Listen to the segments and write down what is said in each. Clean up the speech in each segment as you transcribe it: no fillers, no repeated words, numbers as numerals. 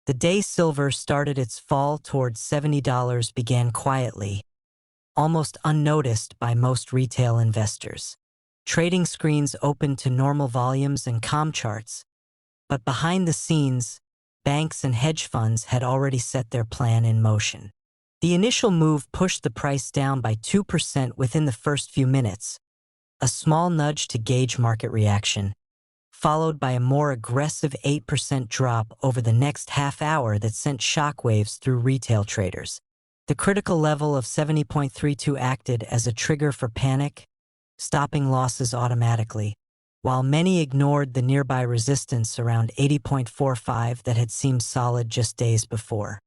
The day silver started its fall towards $70 began quietly, almost unnoticed by most retail investors. Trading screens opened to normal volumes and calm charts, but behind the scenes, banks and hedge funds had already set their plan in motion. The initial move pushed the price down by 2% within the first few minutes, a small nudge to gauge market reaction, followed by a more aggressive 8% drop over the next half hour that sent shockwaves through retail traders. The critical level of 70.32 acted as a trigger for panic, stopping losses automatically, while many ignored the nearby resistance around 80.45 that had seemed solid just days before.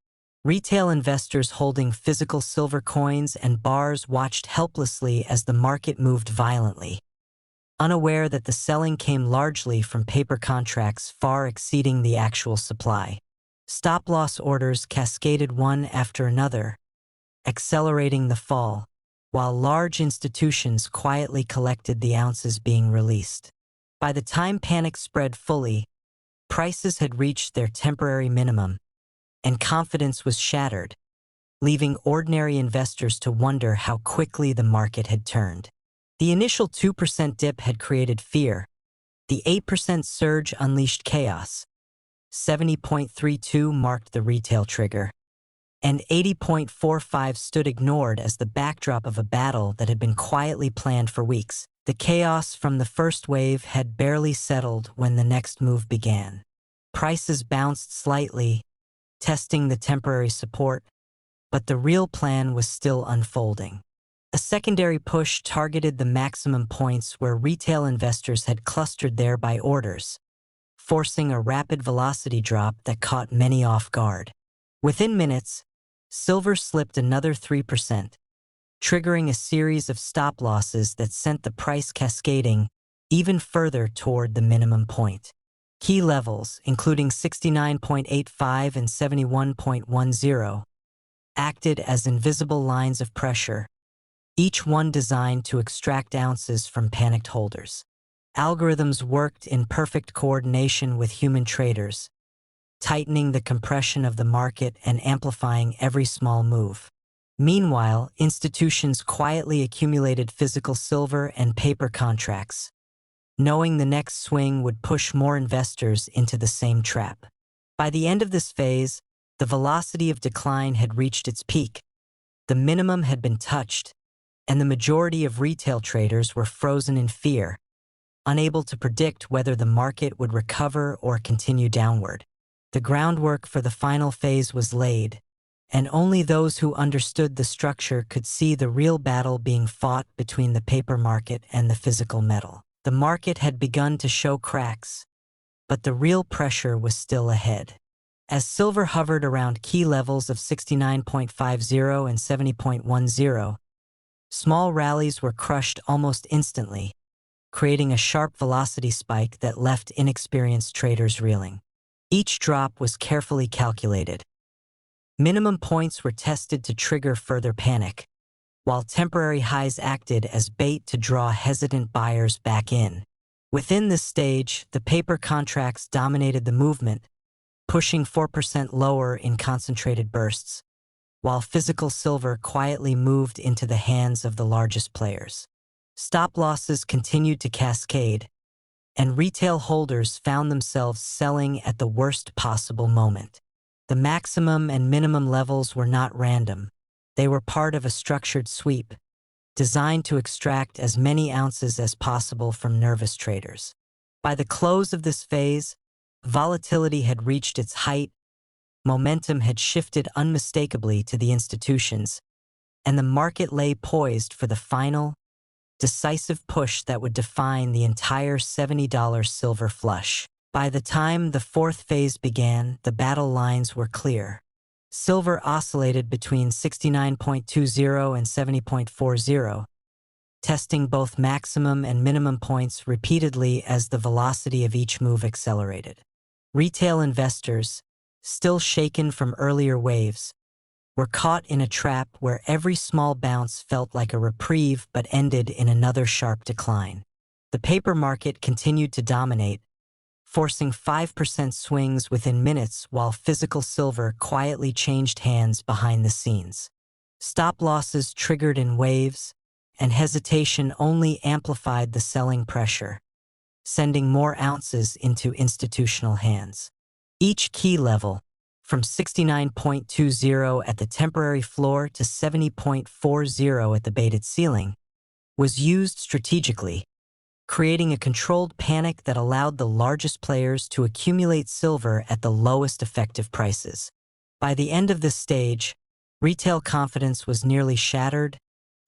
Retail investors holding physical silver coins and bars watched helplessly as the market moved violently, unaware that the selling came largely from paper contracts far exceeding the actual supply. Stop-loss orders cascaded one after another, accelerating the fall, while large institutions quietly collected the ounces being released. By the time panic spread fully, prices had reached their temporary minimum, and confidence was shattered, leaving ordinary investors to wonder how quickly the market had turned. The initial 2% dip had created fear. The 8% surge unleashed chaos. 70.32 marked the retail trigger, and 80.45 stood ignored as the backdrop of a battle that had been quietly planned for weeks. The chaos from the first wave had barely settled when the next move began. Prices bounced slightly, testing the temporary support, but the real plan was still unfolding. A secondary push targeted the maximum points where retail investors had clustered there by orders, forcing a rapid velocity drop that caught many off guard. Within minutes, silver slipped another 3%, triggering a series of stop losses that sent the price cascading even further toward the minimum point. Key levels, including 69.85 and 71.10, acted as invisible lines of pressure, each one designed to extract ounces from panicked holders. Algorithms worked in perfect coordination with human traders, tightening the compression of the market and amplifying every small move. Meanwhile, institutions quietly accumulated physical silver and paper contracts, knowing the next swing would push more investors into the same trap. By the end of this phase, the velocity of decline had reached its peak. The minimum had been touched, and the majority of retail traders were frozen in fear, unable to predict whether the market would recover or continue downward. The groundwork for the final phase was laid, and only those who understood the structure could see the real battle being fought between the paper market and the physical metal. The market had begun to show cracks, but the real pressure was still ahead. As silver hovered around key levels of 69.50 and 70.10, small rallies were crushed almost instantly, creating a sharp velocity spike that left inexperienced traders reeling. Each drop was carefully calculated. Minimum points were tested to trigger further panic, while temporary highs acted as bait to draw hesitant buyers back in. Within this stage, the paper contracts dominated the movement, pushing 4% lower in concentrated bursts, while physical silver quietly moved into the hands of the largest players. Stop losses continued to cascade, and retail holders found themselves selling at the worst possible moment. The maximum and minimum levels were not random. They were part of a structured sweep, designed to extract as many ounces as possible from nervous traders. By the close of this phase, volatility had reached its height, momentum had shifted unmistakably to the institutions, and the market lay poised for the final, decisive push that would define the entire $70 silver flush. By the time the fourth phase began, the battle lines were clear. Silver oscillated between 69.20 and 70.40, testing both maximum and minimum points repeatedly as the velocity of each move accelerated. Retail investors, still shaken from earlier waves, were caught in a trap where every small bounce felt like a reprieve but ended in another sharp decline. The paper market continued to dominate, forcing 5% swings within minutes while physical silver quietly changed hands behind the scenes. Stop losses triggered in waves, and hesitation only amplified the selling pressure, sending more ounces into institutional hands. Each key level, from 69.20 at the temporary floor to 70.40 at the baited ceiling, was used strategically, creating a controlled panic that allowed the largest players to accumulate silver at the lowest effective prices. By the end of this stage, retail confidence was nearly shattered,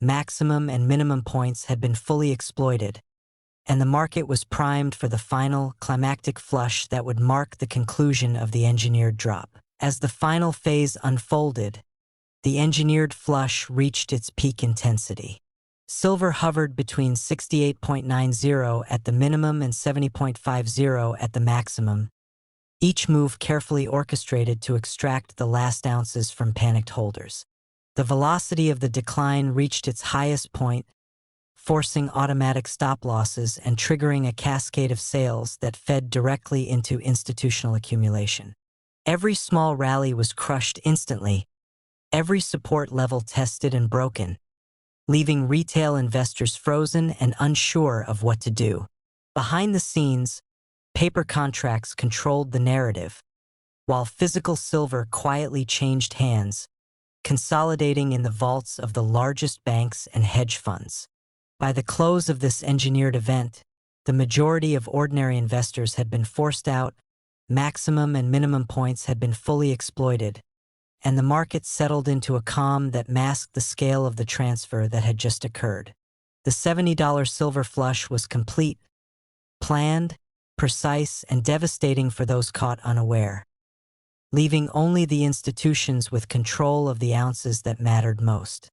maximum and minimum points had been fully exploited, and the market was primed for the final, climactic flush that would mark the conclusion of the engineered drop. As the final phase unfolded, the engineered flush reached its peak intensity. Silver hovered between 68.90 at the minimum and 70.50 at the maximum, each move carefully orchestrated to extract the last ounces from panicked holders. The velocity of the decline reached its highest point, forcing automatic stop losses and triggering a cascade of sales that fed directly into institutional accumulation. Every small rally was crushed instantly, every support level tested and broken, leaving retail investors frozen and unsure of what to do. Behind the scenes, paper contracts controlled the narrative, while physical silver quietly changed hands, consolidating in the vaults of the largest banks and hedge funds. By the close of this engineered event, the majority of ordinary investors had been forced out, maximum and minimum points had been fully exploited, and the market settled into a calm that masked the scale of the transfer that had just occurred. The $70 silver flush was complete, planned, precise, and devastating for those caught unaware, leaving only the institutions with control of the ounces that mattered most.